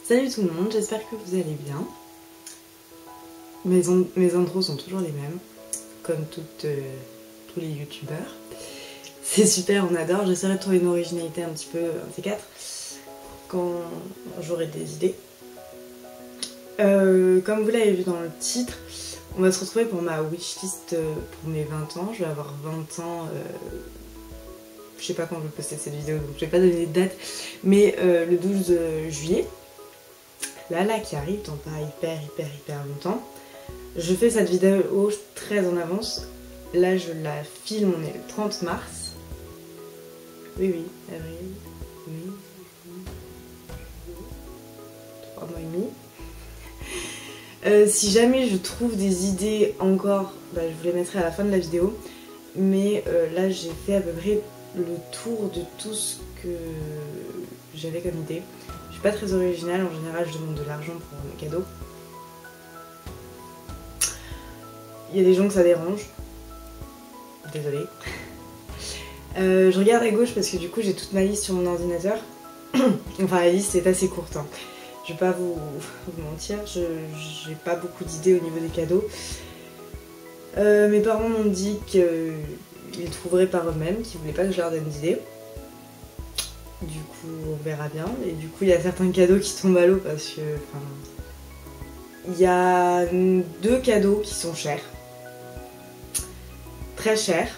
Salut tout le monde, j'espère que vous allez bien. Mes intros sont toujours les mêmes, comme tous les youtubeurs. C'est super, on adore. J'essaierai de trouver une originalité un petit peu, un de ces quatre, quand j'aurai des idées. Comme vous l'avez vu dans le titre, on va se retrouver pour ma wishlist pour mes 20 ans. Je vais avoir 20 ans, je sais pas quand je vais poster cette vidéo, donc je vais pas donner de date, mais le 12 juillet. Là qui arrive dans pas hyper longtemps. Je fais cette vidéo très en avance. Là je la filme, on est le 30 mars. Oui, avril, mai, 3 mois et demi. Si jamais je trouve des idées encore, je vous les mettrai à la fin de la vidéo. Mais là j'ai fait à peu près le tour de tout ce que j'avais comme idée. Je suis pas très originale, en général je demande de l'argent pour mes cadeaux. Il y a des gens que ça dérange. Désolée. Je regarde à gauche parce que du coup j'ai toute ma liste sur mon ordinateur. Enfin la liste est assez courte, hein. Je vais pas vous mentir, j'ai pas beaucoup d'idées au niveau des cadeaux. Mes parents m'ont dit qu'ils trouveraient par eux-mêmes, qu'ils voulaient pas que je leur donne d'idées. Du coup on verra bien. Et du coup il y a certains cadeaux qui tombent à l'eau parce que il y a 2 cadeaux qui sont chers. Très chers.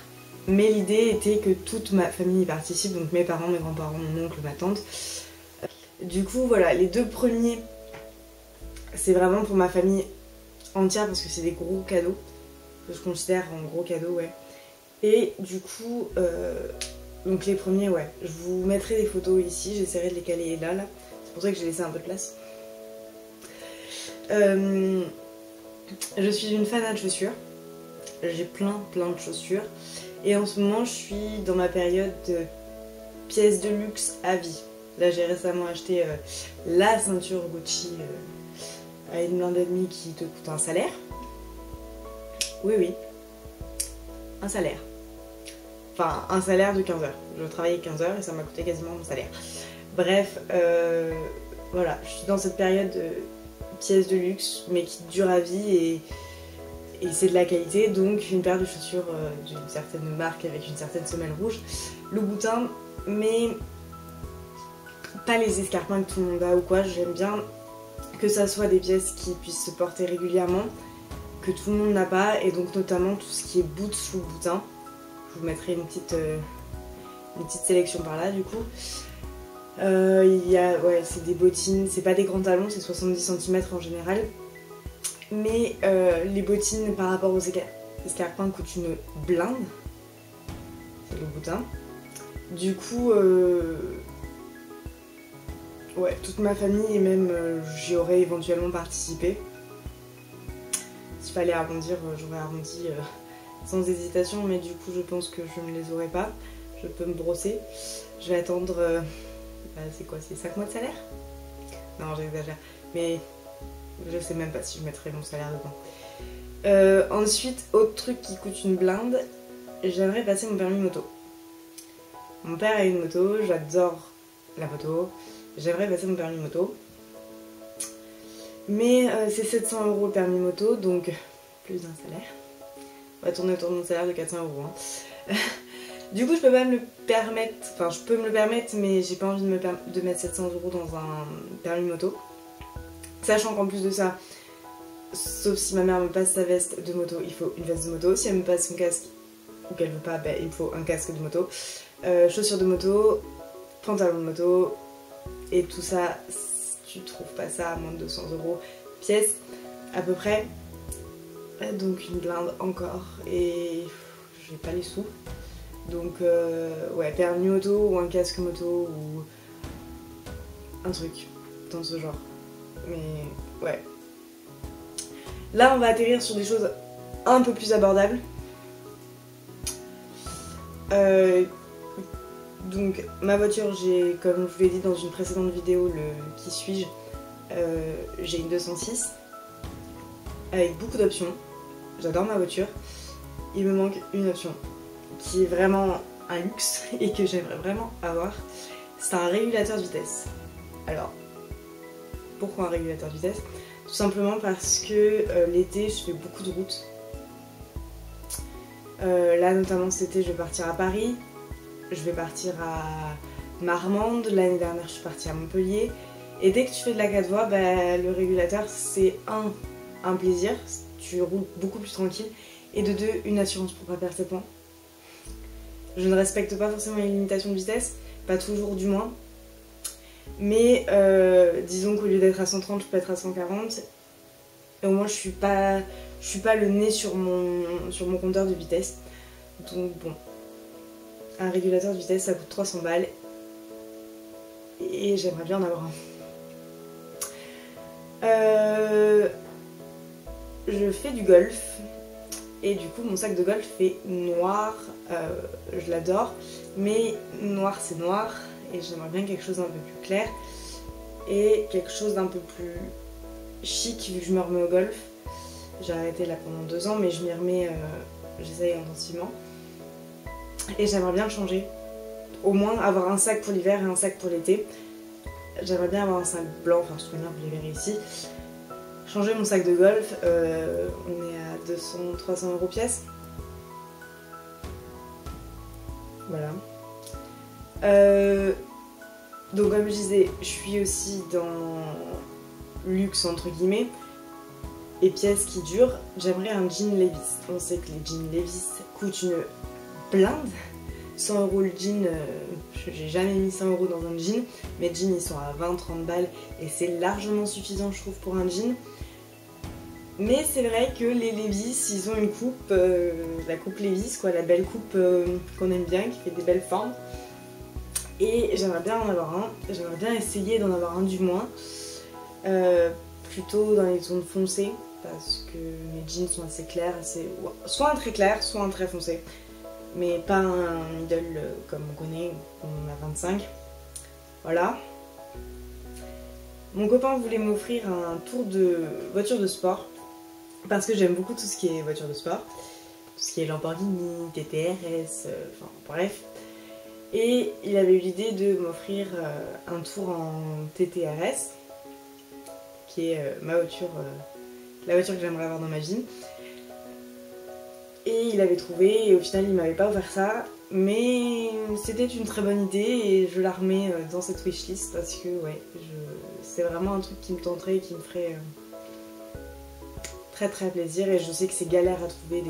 Mais l'idée était que toute ma famille y participe, donc mes parents, mes grands-parents, mon oncle, ma tante. Du coup voilà, les 2 premiers c'est vraiment pour ma famille entière parce que c'est des gros cadeaux. Que je considère en gros cadeaux, ouais. Et du coup donc les premiers, ouais, je vous mettrai des photos ici, j'essaierai de les caler là. C'est pour ça que j'ai laissé un peu de place. Je suis une fan de chaussures. J'ai plein de chaussures. Et en ce moment, je suis dans ma période de pièces de luxe à vie. Là, j'ai récemment acheté la ceinture Gucci à 1,5 blinde qui te coûte un salaire. Oui, un salaire. Enfin, un salaire de 15 heures. Je travaillais 15 heures et ça m'a coûté quasiment mon salaire. Bref, voilà, je suis dans cette période de pièces de luxe, mais qui dure à vie et c'est de la qualité. Donc une paire de chaussures d'une certaine marque avec une certaine semelle rouge, Louboutin, mais pas les escarpins que tout le monde a ou quoi. J'aime bien que ça soit des pièces qui puissent se porter régulièrement, que tout le monde n'a pas, et donc notamment tout ce qui est boots Louboutin. Je vous mettrai une petite sélection par là du coup. Ouais, c'est des bottines, c'est pas des grands talons, c'est 70 cm en général. Mais les bottines par rapport aux escarpins coûtent une blinde. C'est le boutin. Du coup, ouais, toute ma famille et même j'y aurais éventuellement participé. S'il fallait arrondir, j'aurais arrondi sans hésitation, mais du coup je pense que je ne les aurais pas. Je peux me brosser. Je vais attendre... c'est quoi, c'est 5 mois de salaire? Non, j'exagère. Mais je sais même pas si je mettrai mon salaire dedans. Ensuite, autre truc qui coûte une blinde, j'aimerais passer mon permis moto. Mon père a une moto, j'adore la moto. J'aimerais passer mon permis moto. Mais c'est 700 € le permis moto, donc plus d'un salaire. On va tourner autour de mon salaire de 400 €. Hein. Du coup, je peux pas me le permettre, enfin je peux me le permettre, mais j'ai pas envie de mettre 700 € dans un permis moto. Sachant qu'en plus de ça, sauf si ma mère me passe sa veste de moto, il faut une veste de moto. Si elle me passe son casque ou qu'elle veut pas, il me faut un casque de moto. Chaussures de moto, pantalon de moto, et tout ça, tu trouves pas ça à moins de 200 € pièce, à peu près. Donc une blinde encore, et j'ai pas les sous. Donc ouais, permis moto ou un casque moto ou un truc dans ce genre. Mais ouais. Là on va atterrir sur des choses un peu plus abordables. Donc ma voiture, j'ai, comme je vous l'ai dit dans une précédente vidéo, le qui suis-je, j'ai une 206 avec beaucoup d'options. J'adore ma voiture. Il me manque une option qui est vraiment un luxe et que j'aimerais vraiment avoir. C'est un régulateur de vitesse. Alors, Pourquoi un régulateur de vitesse? Tout simplement parce que l'été je fais beaucoup de routes. Là notamment cet été je vais partir à Paris, je vais partir à Marmande, l'année dernière je suis partie à Montpellier. Et dès que tu fais de la 4 voies, bah, le régulateur c'est un plaisir, tu roules beaucoup plus tranquille. Et de deux, une assurance pour pas perdre ses points. Je ne respecte pas forcément les limitations de vitesse, pas toujours du moins. Mais disons qu'au lieu d'être à 130, je peux être à 140. Et au moins je suis pas le nez sur mon compteur de vitesse. Donc bon, un régulateur de vitesse ça coûte 300 balles. Et j'aimerais bien en avoir un. Je fais du golf. Et du coup mon sac de golf est noir. Je l'adore. Mais noir c'est noir. Et j'aimerais bien quelque chose d'un peu plus clair. Et quelque chose d'un peu plus chic vu que je me remets au golf. J'ai arrêté là pendant 2 ans mais je m'y remets, j'essaye intensivement. Et j'aimerais bien le changer. Au moins avoir un sac pour l'hiver et un sac pour l'été. J'aimerais bien avoir un sac blanc, enfin de toute manière vous les verrez ici. Changer mon sac de golf, on est à 200-300 € pièce. Voilà. Donc comme je disais, je suis aussi dans luxe entre guillemets et pièces qui durent. J'aimerais un jean Levi's. On sait que les jeans Levi's coûtent une blinde. 100 € le jean, j'ai jamais mis 100 € dans un jean. Mes jeans ils sont à 20-30 balles et c'est largement suffisant je trouve pour un jean. Mais c'est vrai que les Levi's ils ont une coupe, la coupe Levi's quoi, la belle coupe qu'on aime bien, qui fait des belles formes. Et j'aimerais bien en avoir un, j'aimerais bien essayer d'en avoir un du moins. Plutôt dans les tons foncés parce que mes jeans sont assez clairs, soit un très clair, soit un très foncé. Mais pas un middle comme on connaît, on a 25. Voilà. Mon copain voulait m'offrir un tour de voiture de sport parce que j'aime beaucoup tout ce qui est voiture de sport. Tout ce qui est Lamborghini, TTRS, enfin bref. Et il avait eu l'idée de m'offrir un tour en TTRS, qui est ma voiture, la voiture que j'aimerais avoir dans ma vie. Et il avait trouvé, et au final il m'avait pas offert ça, mais c'était une très bonne idée et je la remets dans cette wishlist parce que ouais, c'est vraiment un truc qui me tenterait et qui me ferait très très plaisir. Et je sais que c'est galère à trouver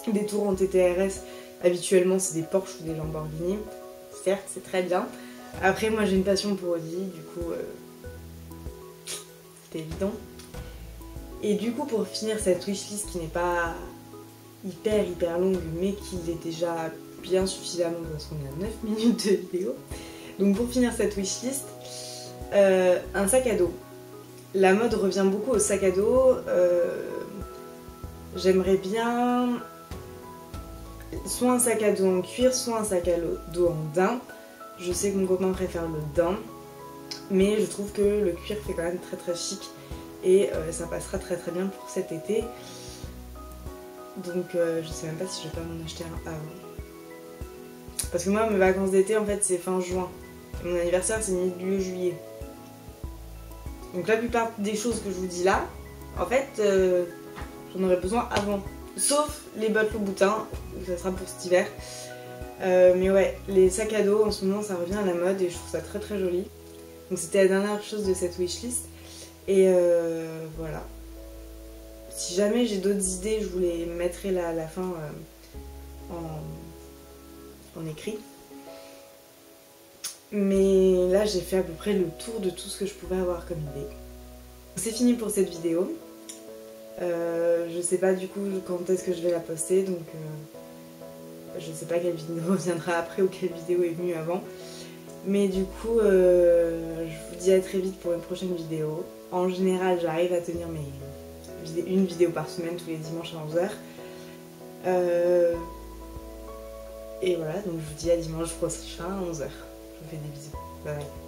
des tours en TTRS. Habituellement c'est des Porsche ou des Lamborghini, certes c'est très bien. Après moi j'ai une passion pour Audi, du coup c'était évident. Et du coup pour finir cette wishlist qui n'est pas hyper longue mais qui est déjà bien suffisamment parce qu'on est à 9 minutes de vidéo. Donc pour finir cette wishlist, un sac à dos. La mode revient beaucoup au sac à dos. J'aimerais bien soit un sac à dos en cuir, soit un sac à dos en daim. Je sais que mon copain préfère le daim, mais je trouve que le cuir fait quand même très chic et ça passera très bien pour cet été. Donc je sais même pas si je vais pas m'en acheter un avant. Parce que moi mes vacances d'été en fait c'est fin juin. Mon anniversaire c'est milieu juillet. Donc la plupart des choses que je vous dis là, en fait j'en aurais besoin avant. Sauf les bottes Louboutin, ça sera pour cet hiver. Mais ouais, les sacs à dos en ce moment ça revient à la mode et je trouve ça très joli. Donc c'était la dernière chose de cette wishlist. Et voilà. Si jamais j'ai d'autres idées, je vous les mettrai là à la fin en écrit. Mais là j'ai fait à peu près le tour de tout ce que je pouvais avoir comme idée. C'est fini pour cette vidéo. Je sais pas du coup quand est-ce que je vais la poster, donc je sais pas quelle vidéo viendra après ou quelle vidéo est venue avant. Mais du coup je vous dis à très vite pour une prochaine vidéo. En général j'arrive à tenir une vidéo par semaine tous les dimanches à 11 h. Et voilà, donc je vous dis à dimanche prochain à 11 h. Je vous fais des bisous. Bye bye.